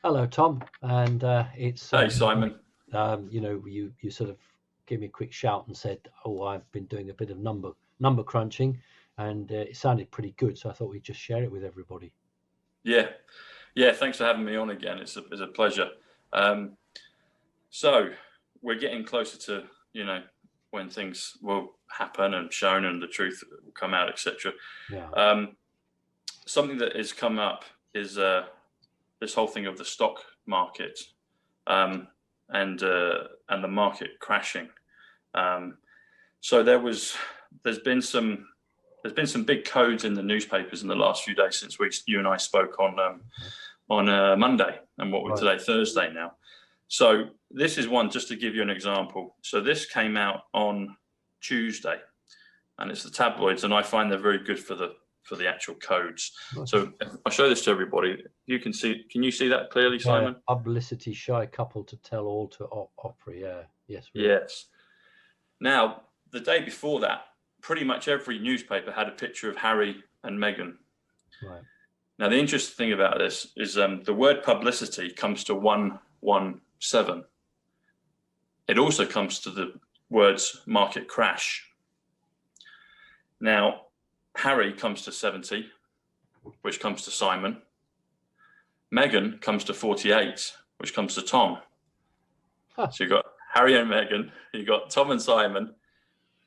Hello, Tom. And it's Hey, Simon. you sort of gave me a quick shout and said, "Oh, I've been doing a bit of number crunching," and it sounded pretty good. So I thought we'd just share it with everybody. Yeah, thanks for having me on again. It's a pleasure. Um, so we're getting closer to, when things will happen and shown and the truth will come out, etc. Yeah. Something that has come up is this whole thing of the stock market and the market crashing. So there's been some big codes in the newspapers in the last few days since you and I spoke on Monday, and what we're Right. today, Thursday now. So this is one, just to give you an example. So this came out on Tuesday, and it's the tabloids, and I find they're very good for the actual codes. So I'll show this to everybody. You can see. Can you see that clearly, Simon? Publicity shy couple to tell all to opera. Yeah. Yes. Really. Yes. Now, the day before that, pretty much every newspaper had a picture of Harry and Meghan. Right. Now, the interesting thing about this is the word publicity comes to 117. It also comes to the words market crash. Now, Harry comes to 70, which comes to Simon. Meghan comes to 48, which comes to Tom. Huh. So you've got Harry and Meghan, you've got Tom and Simon.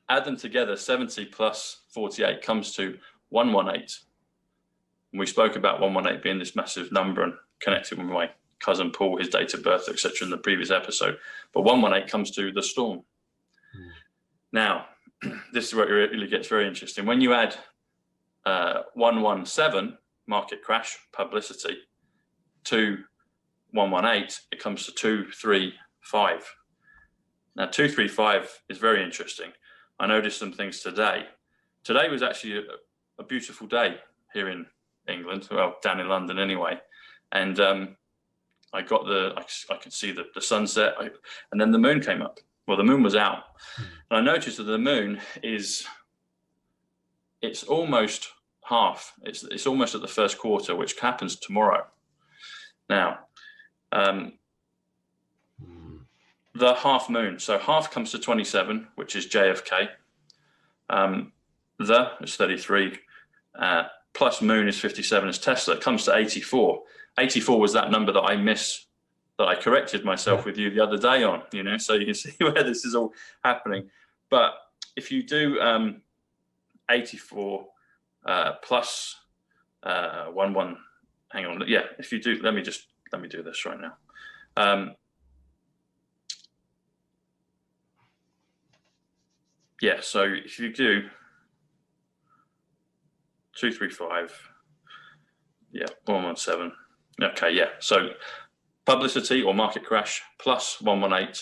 Add them together, 70 plus 48 comes to 118. And we spoke about 118 being this massive number and connected with my cousin Paul, his date of birth, etc. in the previous episode. But 118 comes to the storm. Now, this is where it really gets very interesting. When you add 117, market crash, publicity, to 118, it comes to 235. Now, 235 is very interesting. I noticed some things today. Today was actually a beautiful day here in England, well, down in London anyway. And I could see the sunset, and then the moon came up. Well, the moon was out. And I noticed that the moon it's almost half. It's almost at the first quarter, which happens tomorrow. Now, the half moon. So half comes to 27, which is JFK. The is 33, plus moon is 57 is Tesla. It comes to 84. 84 was that number that I corrected myself with you the other day on, so you can see where this is all happening. But if you do 84 plus 11, hang on, yeah, if you do, let me do this right now. Yeah, so if you do 235, yeah, 117. Okay, yeah. So publicity or market crash plus 118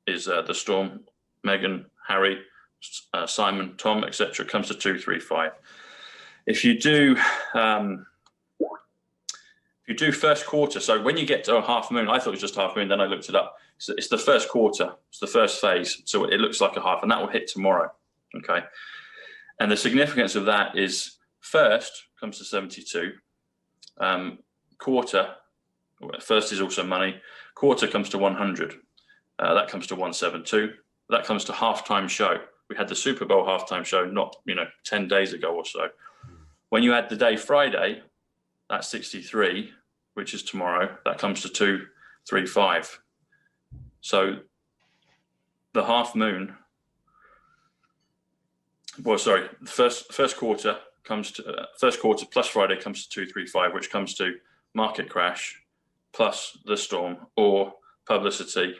is the storm. Meghan, Harry, Simon, Tom, etc. comes to 235. If you do first quarter, so when you get to a half moon, I thought it was just half moon, then I looked it up. So it's the first quarter, it's the first phase, so it looks like a half, and that will hit tomorrow. Okay, and the significance of that is first comes to 72. Quarter, first is also money. Quarter comes to 100. That comes to 172. That comes to halftime show. We had the Super Bowl halftime show not 10 days ago or so. When you add the day Friday, that's 63, which is tomorrow. That comes to 235. So the half moon. Well, sorry. First quarter comes to first quarter plus Friday comes to 235, which comes to market crash plus the storm, or publicity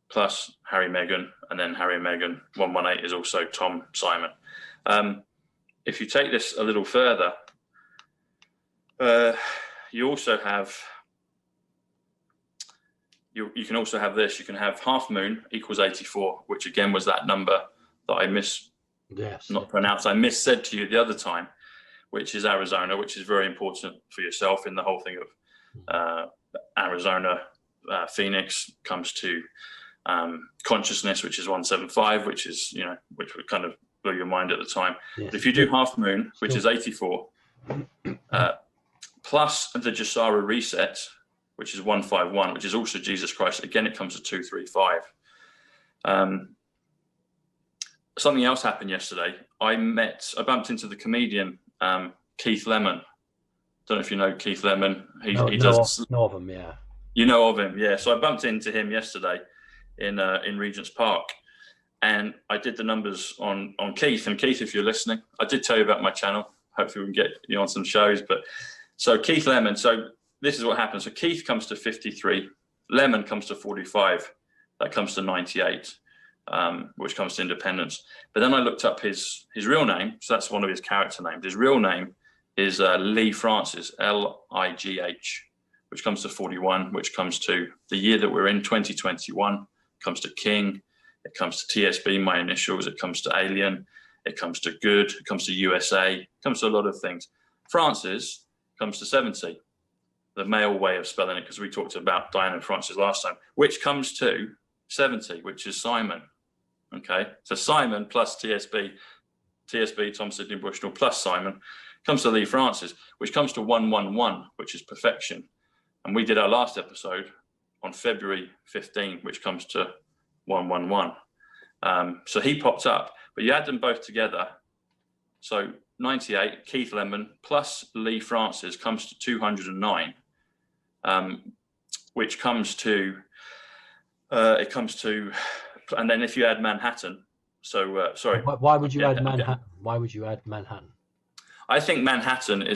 plus Harry Meghan, and then Harry Meghan 118 is also Tom Simon. If you take this a little further, you also have you can also have this. You can have half moon equals 84, which again was that number that I pronounced. I missaid to you the other time, which is Arizona, which is very important for yourself in the whole thing of Arizona. Phoenix comes to consciousness, which is 175, which is which would kind of blow your mind at the time. Yes. But if you do half moon, which is 84, plus the Jasara reset, which is 151, which is also Jesus Christ. Again, it comes to 235. Something else happened yesterday. I bumped into the comedian Keith Lemon. Don't know if you know Keith Lemon. He does know of him, yeah. You know of him, yeah. So I bumped into him yesterday in Regent's Park, and I did the numbers on Keith. And Keith, if you're listening, I did tell you about my channel. Hopefully we can get you on some shows. But so Keith Lemon. So this is what happens. So Keith comes to 53. Lemon comes to 45. That comes to 98, which comes to independence. But then I looked up his real name. So that's one of his character names. His real name is Lee Francis, Ligh, which comes to 41, which comes to the year that we're in, 2021, comes to King, it comes to TSB, my initials, it comes to Alien, it comes to Good, it comes to USA, it comes to a lot of things. Francis comes to 70, the male way of spelling it, because we talked about Diana and Francis last time, which comes to 70, which is Simon. Okay, so Simon plus TSB, Tom Sidney Bushnell plus Simon, comes to Lee Francis, which comes to 111, which is perfection. And we did our last episode on February 15, which comes to 111. So he popped up, but you add them both together. So 98, Keith Lemon plus Lee Francis comes to 209, which comes to, and then if you add Manhattan, so sorry. Why would you add Manhattan? Why would you add Manhattan? I think Manhattan I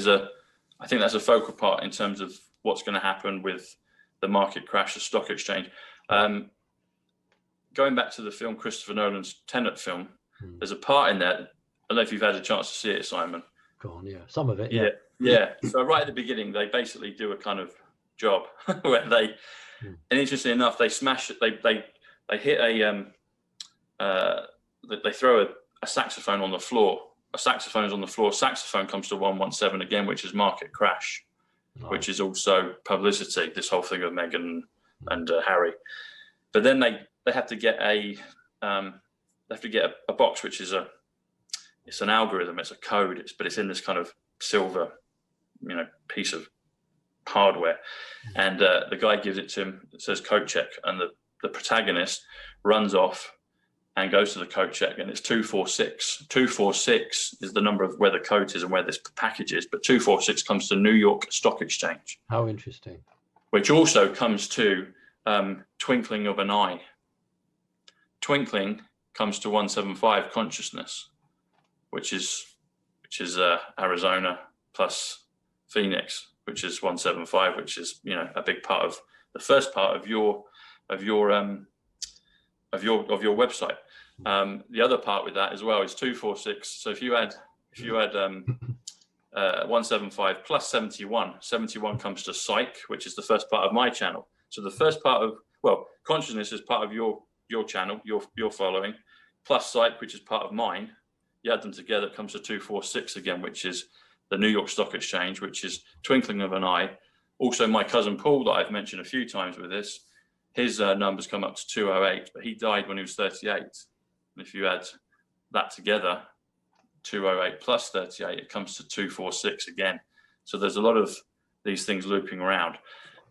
think that's a focal part in terms of what's going to happen with the market crash, the stock exchange. Going back to the film, Christopher Nolan's Tenet film, there's a part in there, I don't know if you've had a chance to see it, Simon. Go on, yeah. Some of it, yeah. So right at the beginning, they basically do a kind of job where they, and interestingly enough, they smash it, they hit they throw a saxophone on the floor. A saxophone is on the floor. Saxophone comes to 117 again, which is market crash. Nice. Which is also publicity, this whole thing of Meghan and Harry. But then they have to get a box, which is it's an algorithm, it's a code, but it's in this kind of silver, piece of hardware. And the guy gives it to him, it says code check, and the protagonist runs off and goes to the code check, and it's 246. 246 is the number of where the code is and where this package is, but 246 comes to New York Stock Exchange. How interesting. Which also comes to twinkling of an eye. Twinkling comes to 175 consciousness, which is Arizona plus Phoenix, which is 175, which is a big part of the first part of your website. The other part with that as well is 246. So if you add 175 plus 71, 71 comes to psych, which is the first part of my channel. So the first part of, consciousness is part of your channel, you're following, plus psych, which is part of mine. You add them together, it comes to 246 again, which is the New York Stock Exchange, which is twinkling of an eye. Also, my cousin Paul, that I've mentioned a few times with this, his numbers come up to 208, but he died when he was 38. And if you add that together, 208 plus 38, it comes to 246 again. So there's a lot of these things looping around.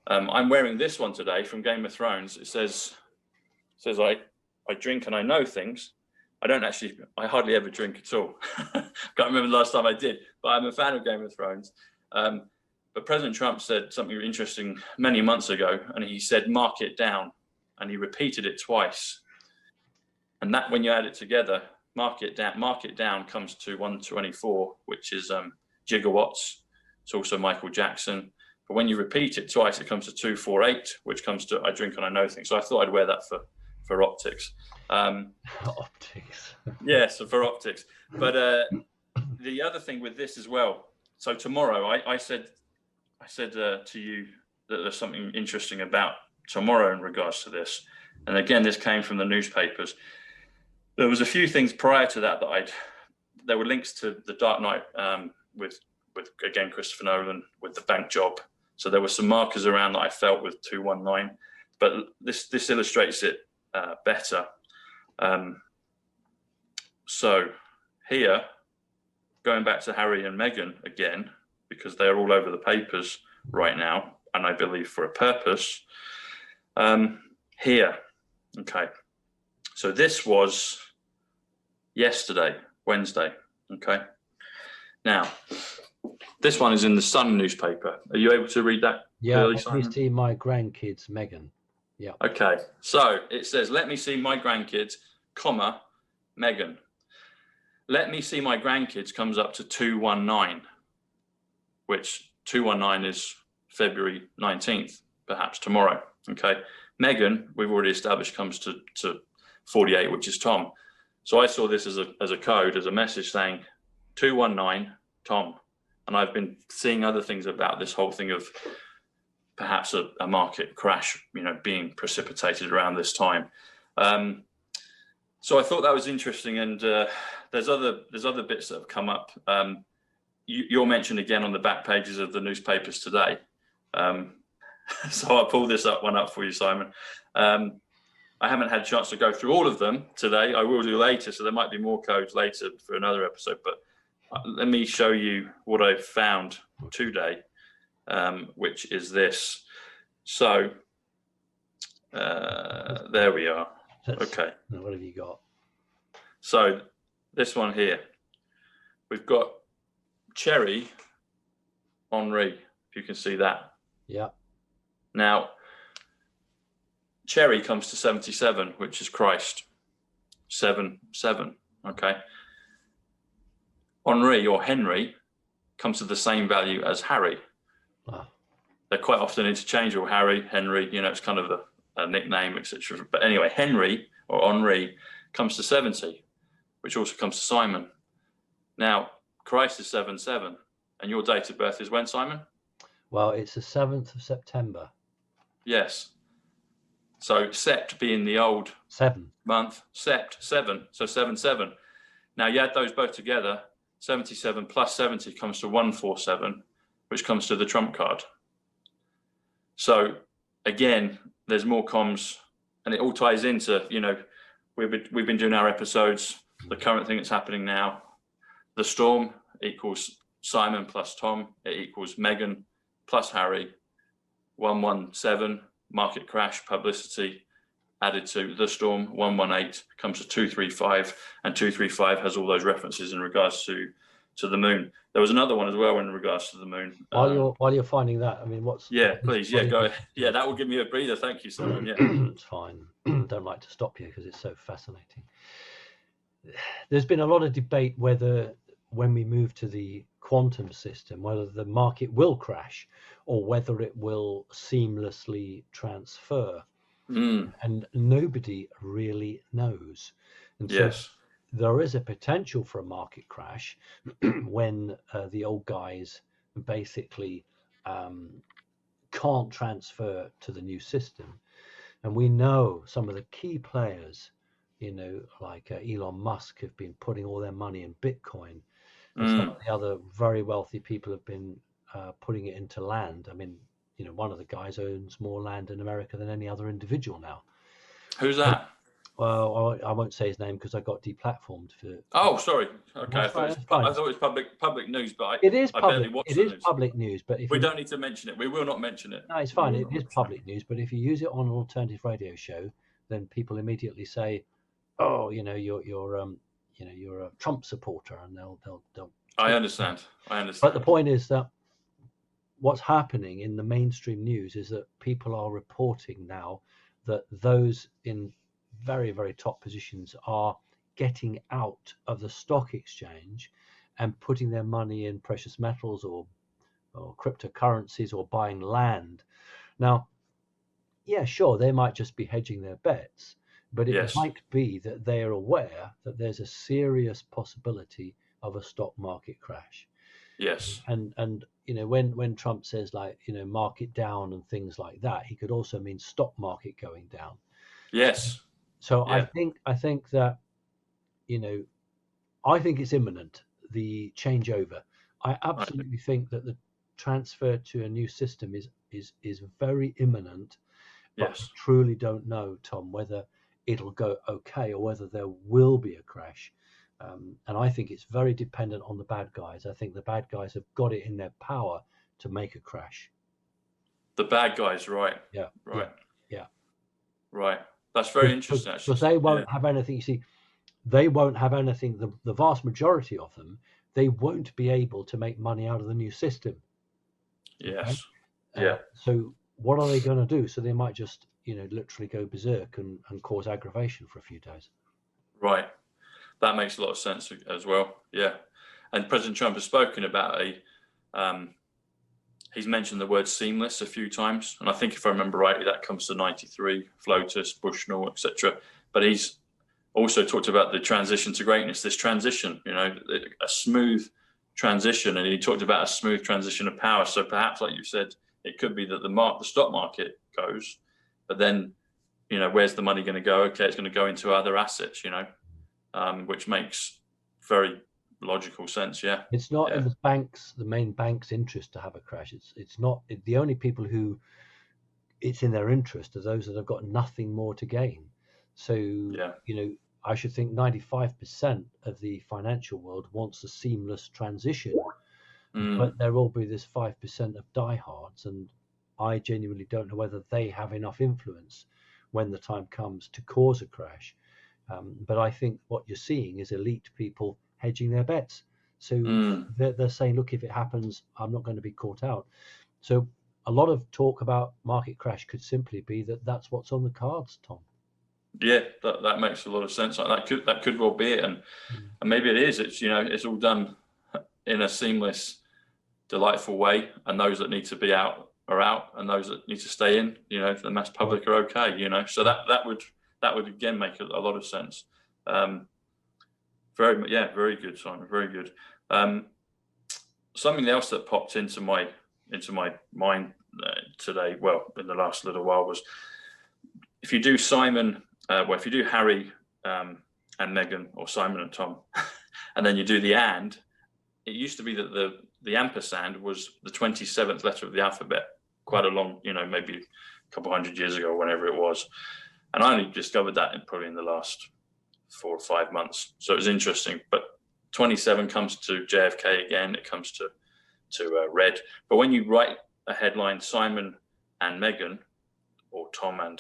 I'm wearing this one today from Game of Thrones. It says I drink and I know things. I hardly ever drink at all. Can't remember the last time I did, but I'm a fan of Game of Thrones. But President Trump said something interesting many months ago, and he said, mark it down. And he repeated it twice. And that, when you add it together, mark it down comes to 124, which is gigawatts. It's also Michael Jackson. But when you repeat it twice, it comes to 248, which comes to I drink and I know things. So I thought I'd wear that for optics. Optics. Yeah, so for optics. But the other thing with this as well. So tomorrow, I said to you that there's something interesting about tomorrow in regards to this. And again, this came from the newspapers. There was a few things prior to that there were links to The Dark Knight with again, Christopher Nolan with the bank job. So there were some markers around that I felt with 219, but this illustrates it better. So here, going back to Harry and Meghan again, because they're all over the papers right now, and I believe for a purpose. Here, okay. So this was yesterday, Wednesday, okay. Now, this one is in the Sun newspaper. Are you able to read that? Yeah, clearly, let me see my grandkids, Megan. Yeah. Okay, so it says, let me see my grandkids, comma, Megan. Let me see my grandkids comes up to 219, which 219 is February 19th, perhaps tomorrow, okay. Megan, we've already established, comes to 48, which is Tom. So I saw this as a code, as a message saying 219, Tom. And I've been seeing other things about this whole thing of perhaps a market crash, being precipitated around this time. So I thought that was interesting. And there's other bits that have come up. You're mentioned again on the back pages of the newspapers today. So I'll pull this one up for you, Simon. I haven't had a chance to go through all of them today. I will do later, so there might be more codes later for another episode. But let me show you what I've found today, which is this. So there we are. Okay. What have you got? So this one here, we've got Cherry Henri, if you can see that. Yeah. Now, Cherry comes to 77, which is Christ. 7, 7. Okay. Henri or Henry comes to the same value as Harry. Wow. They're quite often interchangeable. Harry, Henry, it's kind of a nickname, etc. But anyway, Henry or Henri comes to 70, which also comes to Simon. Now, Christ is 7, 7. And your date of birth is when, Simon? Well, it's the 7th of September. Yes. So sept being the old 7 month, sept, 7, so 7, 7. Now you add those both together, 77 plus 70 comes to 147, which comes to the trump card. So again, there's more comms, and it all ties into, we've been doing our episodes, the current thing that's happening now. The storm equals Simon plus Tom, it equals Megan plus Harry, 117, market crash, publicity added to the storm, 118 comes to 235, and 235 has all those references in regards to the moon. There was another one as well in regards to the moon. While you're finding that, I mean, please, go ahead. Yeah, that will give me a breather. Thank you, Simon. Yeah, it's fine. Don't like to stop you because it's so fascinating. There's been a lot of debate whether, when we move to the quantum system, whether the market will crash or whether it will seamlessly transfer. And nobody really knows. And so yes, there is a potential for a market crash when the old guys basically can't transfer to the new system. And we know some of the key players, like Elon Musk, have been putting all their money in Bitcoin. And some of the other very wealthy people have been putting it into land. I mean, one of the guys owns more land in America than any other individual now. Who's that? Well, I won't say his name because I got deplatformed for. Oh, sorry. Okay, I thought it was public news, but it is I public. barely watch it the is news. Public news, but if we don't need to mention it, we will not mention it. No, it's fine. It is public news, but if you use it on an alternative radio show, then people immediately say, "Oh, you're a Trump supporter," and they'll. I understand. But the point is that what's happening in the mainstream news is that people are reporting now that those in very, very top positions are getting out of the stock exchange and putting their money in precious metals or cryptocurrencies or buying land. Now, yeah, sure, they might just be hedging their bets, but it might be that they are aware that there's a serious possibility of a stock market crash. Yes. And when Trump says market down and things like that, he could also mean stock market going down. Yes. So yeah. I think that I think it's imminent, the changeover. I absolutely think that the transfer to a new system is very imminent. But yes. I truly don't know, Tom, whether it'll go okay or whether there will be a crash. And I think it's very dependent on the bad guys. I think the bad guys have got it in their power to make a crash. The bad guys, right? Yeah. Right. Yeah. Right. That's very interesting, actually. Because they won't have anything. You see, they won't have anything. The vast majority of them, they won't be able to make money out of the new system. Yes. Okay? Yeah. So what are they going to do? So they might just, literally go berserk and cause aggravation for a few days. Right. That makes a lot of sense as well. Yeah. And President Trump has spoken about he's mentioned the word seamless a few times. And I think if I remember rightly, that comes to 93, FLOTUS, Bushnell, etc. But he's also talked about the transition to greatness, this transition, a smooth transition. And he talked about a smooth transition of power. So perhaps, like you said, it could be that the stock market goes, but then, where's the money going to go? Okay, it's going to go into other assets, which makes very logical sense. Yeah. It's not in the main bank's interest to have a crash. It's not the only people who it's in their interest are those that have got nothing more to gain. So, I should think 95% of the financial world wants a seamless transition, but there will be this 5% of diehards, and I genuinely don't know whether they have enough influence when the time comes to cause a crash. But I think what you're seeing is elite people hedging their bets. So they're saying, look, if it happens, I'm not going to be caught out. So a lot of talk about market crash could simply be that that's what's on the cards, Tom. Yeah, that makes a lot of sense. That could well be it, and maybe it is. It's it's all done in a seamless, delightful way, and those that need to be out are out, and those that need to stay in, the mass public are okay. So that would again make a lot of sense. Very good, Simon. Very good. Something else that popped into my mind today, well, in the last little while, was if you do if you do Harry and Meghan, or Simon and Tom, and then you do the and, it used to be that the ampersand was the 27th letter of the alphabet, quite a long, maybe a couple hundred years ago, whenever it was. And I only discovered that probably in the last 4 or 5 months. So it was interesting. But 27 comes to JFK again. It comes to red. But when you write a headline, Simon and Meghan, or Tom and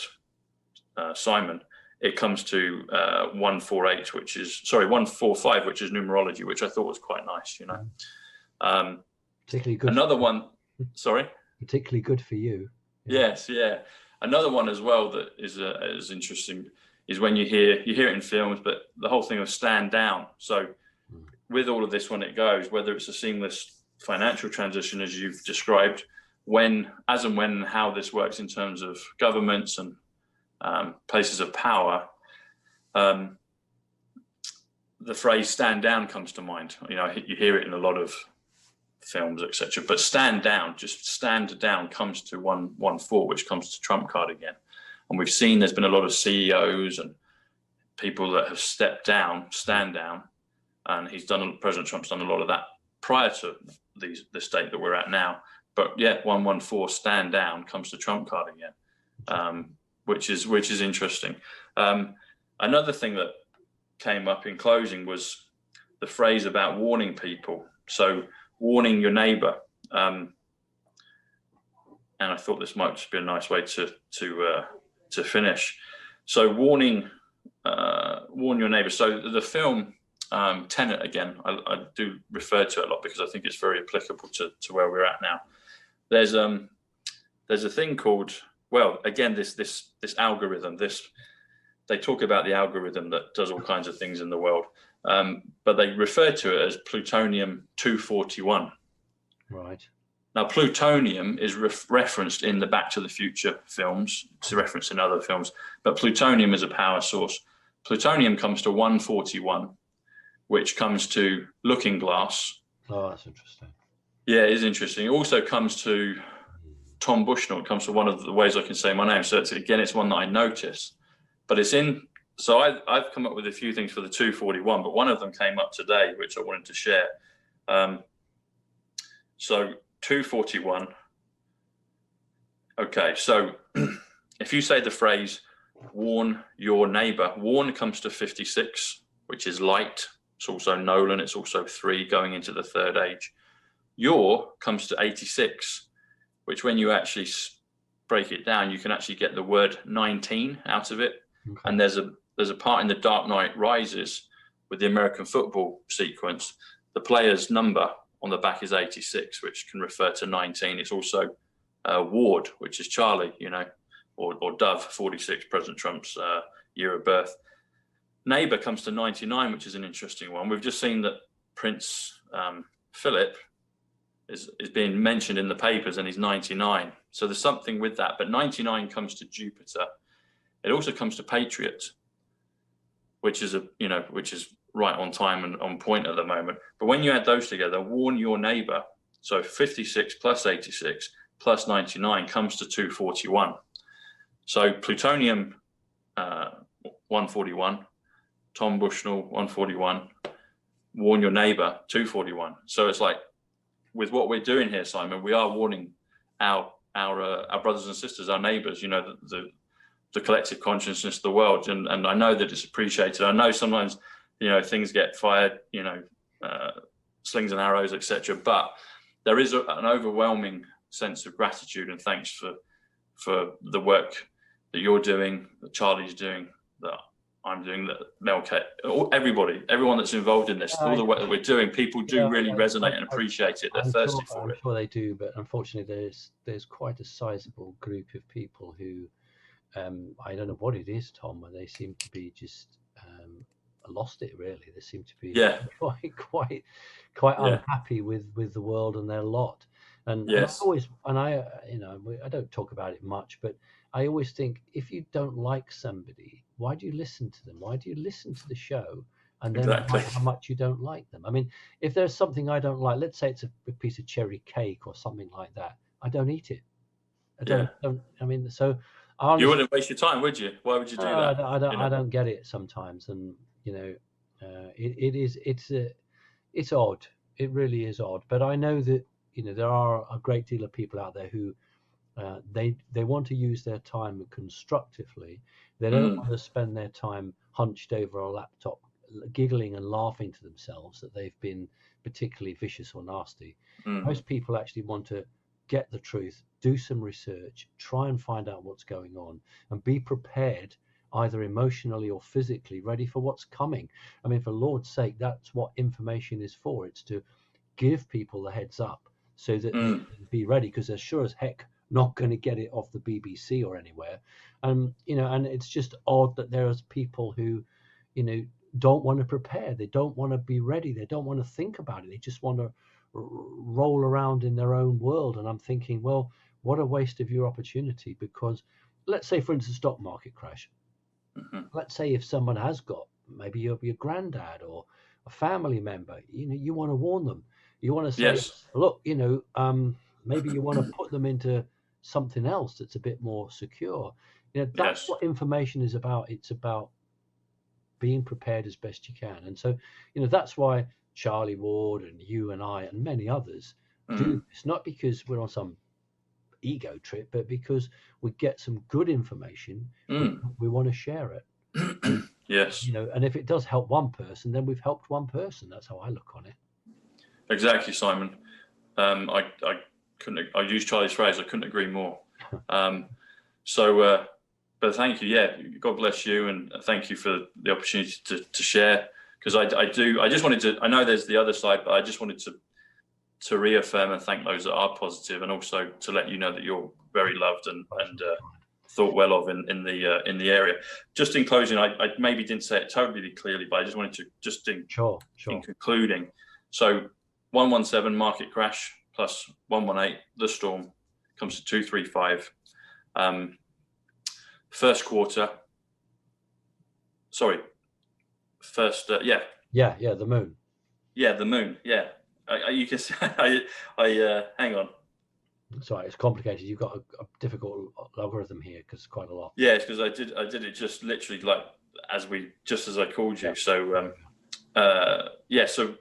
Simon, it comes to 145, which is numerology, which I thought was quite nice. Particularly good. Another one. Sorry. Particularly good for you. Yes. Yeah. Another one as well that is interesting is when you hear it in films, but the whole thing of stand down. So with all of this, when it goes, whether it's a seamless financial transition, as you've described, as and how this works in terms of governments and places of power, the phrase stand down comes to mind. You hear it in a lot of films, etc. But stand down comes to 114, which comes to trump card again. And we've seen there's been a lot of CEOs and people that have stand down, and President Trump's done a lot of that prior to the state that we're at now. But 114 stand down comes to trump card again, which is interesting. Another thing that came up in closing was the phrase about warning people. So warning your neighbor. And I thought this might just be a nice way to finish. So warn your neighbor. So the film Tenet, again, I do refer to it a lot because I think it's very applicable to where we're at now. There's a thing called, well, again, this algorithm. They talk about the algorithm that does all kinds of things in the world, but they refer to it as plutonium-241. Right. Now, plutonium is referenced in the Back to the Future films. It's referenced in other films, but plutonium is a power source. Plutonium comes to 141, which comes to Looking Glass. Oh, that's interesting. Yeah, it is interesting. It also comes to Tom Bushnell. It comes to one of the ways I can say my name. So it's one that I notice. But it's in. So I've come up with a few things for the 241, but one of them came up today, which I wanted to share. So 241. Okay, so if you say the phrase "warn your neighbor," warn comes to 56, which is light. It's also Nolan. It's also 3 going into the third age. Your comes to 86, which when you actually break it down, you can actually get the word 19 out of it. Okay. And there's a part in The Dark Knight Rises with the American football sequence. The player's number on the back is 86, which can refer to 19. It's also Ward, which is Charlie, you know, or Dove, 46, President Trump's year of birth. Neighbor comes to 99, which is an interesting one. We've just seen that Prince Philip is being mentioned in the papers, and he's 99. So there's something with that. But 99 comes to Jupiter. It also comes to Patriot, which is right on time and on point at the moment. But when you add those together, warn your neighbor. So 56 plus 86 plus 99 comes to 241. So plutonium 141, Tom Bushnell 141, warn your neighbor 241. So it's like, with what we're doing here, Simon, we are warning our brothers and sisters, our neighbors, you know, the collective consciousness of the world. And I know that it's appreciated. I know sometimes, you know, things get fired, you know, slings and arrows, etc. But there is an overwhelming sense of gratitude and thanks for the work that you're doing, that Charlie's doing, that I'm doing, that Melke, everyone that's involved in this, all the work that we're doing, people do really resonate and appreciate it. They're thirsty for it. I'm sure they do, but unfortunately, there's quite a sizable group of people who, I don't know what it is, Tom, and they seem to be just lost it. Really, they seem to be quite unhappy with the world and their lot. And I don't talk about it much, but I always think, if you don't like somebody, why do you listen to them? Why do you listen to the show and then write how much you don't like them? I mean, if there's something I don't like, let's say it's a piece of cherry cake or something like that, I don't eat it. I don't. I mean, so you wouldn't waste your time, would you? Why would you do that? I don't get it sometimes, and you know, it's odd. It really is odd. But I know that, you know, there are a great deal of people out there who they want to use their time constructively. They don't want to spend their time hunched over a laptop, giggling and laughing to themselves that they've been particularly vicious or nasty. Most people actually want to get the truth, do some research, try and find out what's going on, and be prepared, either emotionally or physically, ready for what's coming. I mean, for Lord's sake, that's what information is for. It's to give people the heads up so that they can be ready, because they're sure as heck not going to get it off the BBC or anywhere. You know, and it's just odd that there's people who, you know, don't want to prepare. They don't want to be ready. They don't want to think about it. They just want to roll around in their own world. And I'm thinking, well, what a waste of your opportunity. Because let's say, for instance, stock market crash. Let's say if someone has got, maybe your granddad or a family member, you know, you want to warn them. You want to say, look, you know, maybe you want to put them into something else that's a bit more secure. You know, that's what information is about. It's about being prepared as best you can. And so, you know, that's why Charlie Ward and you and I and many others do this, not because we're on some ego trip, but because we get some good information. We want to share it. Yes. You know, and if it does help one person, then we've helped one person. That's how I look on it. Exactly, Simon. I use Charlie's phrase. I couldn't agree more. But thank you. Yeah, God bless you, and thank you for the opportunity to share. Because I just wanted to. I know there's the other side, but I just wanted to reaffirm and thank those that are positive, and also to let you know that you're very loved and thought well of in the area. Just in closing, I maybe didn't say it totally clearly, but I just wanted to in concluding. So 117 market crash plus 118 the storm comes to 235. First quarter. Sorry. First. The moon. Yeah, the moon. Yeah. You can say. Hang on. Sorry, it's complicated. You've got a difficult logarithm here because it's quite a lot. Yeah, it's because I did it just literally like as I called you. So so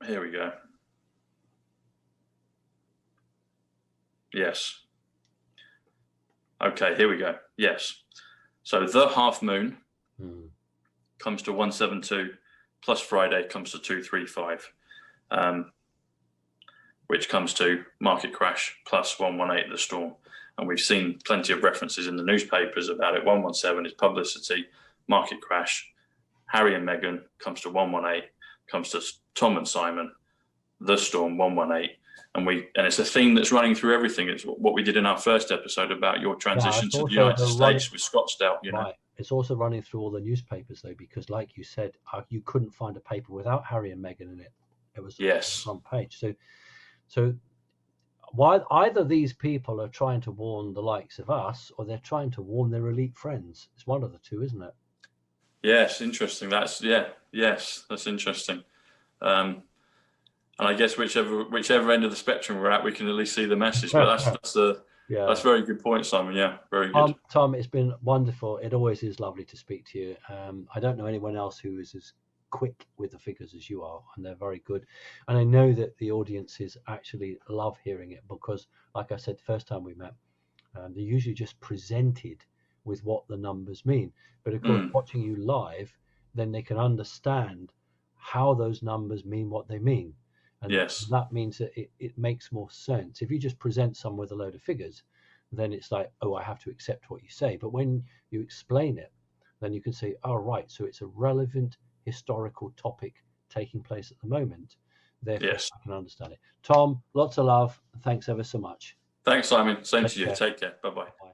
here we go. Yes. Okay, here we go. Yes. So the half moon Mm. comes to 172, plus Friday comes to 235, which comes to market crash plus 118, the storm. And we've seen plenty of references in the newspapers about it. 117 is publicity, market crash. Harry and Meghan comes to 118, comes to Tom and Simon, the storm, 118. And it's a theme that's running through everything. It's what we did in our first episode about your transition to the United States with Scottsdale, you know. Right. It's also running through all the newspapers, though, because like you said, you couldn't find a paper without Harry and Meghan in it. It was Yes. on page. So why either these people are trying to warn the likes of us, or they're trying to warn their elite friends. It's one of the two, isn't it? Yes, interesting. That's interesting. And I guess whichever end of the spectrum we're at, we can at least see the message. But that's a very good point, Simon. Yeah, very good. Tom, it's been wonderful. It always is lovely to speak to you. I don't know anyone else who is as quick with the figures as you are, and they're very good. And I know that the audiences actually love hearing it because, like I said, the first time we met, they're usually just presented with what the numbers mean. But of course, watching you live, then they can understand how those numbers mean what they mean. And that means that it makes more sense. If you just present someone with a load of figures, then it's like, oh, I have to accept what you say. But when you explain it, then you can say, oh, right, so it's a relevant historical topic taking place at the moment. Therefore, I can understand it. Tom, lots of love. Thanks ever so much. Thanks, Simon. Same to you. Take care. Bye-bye.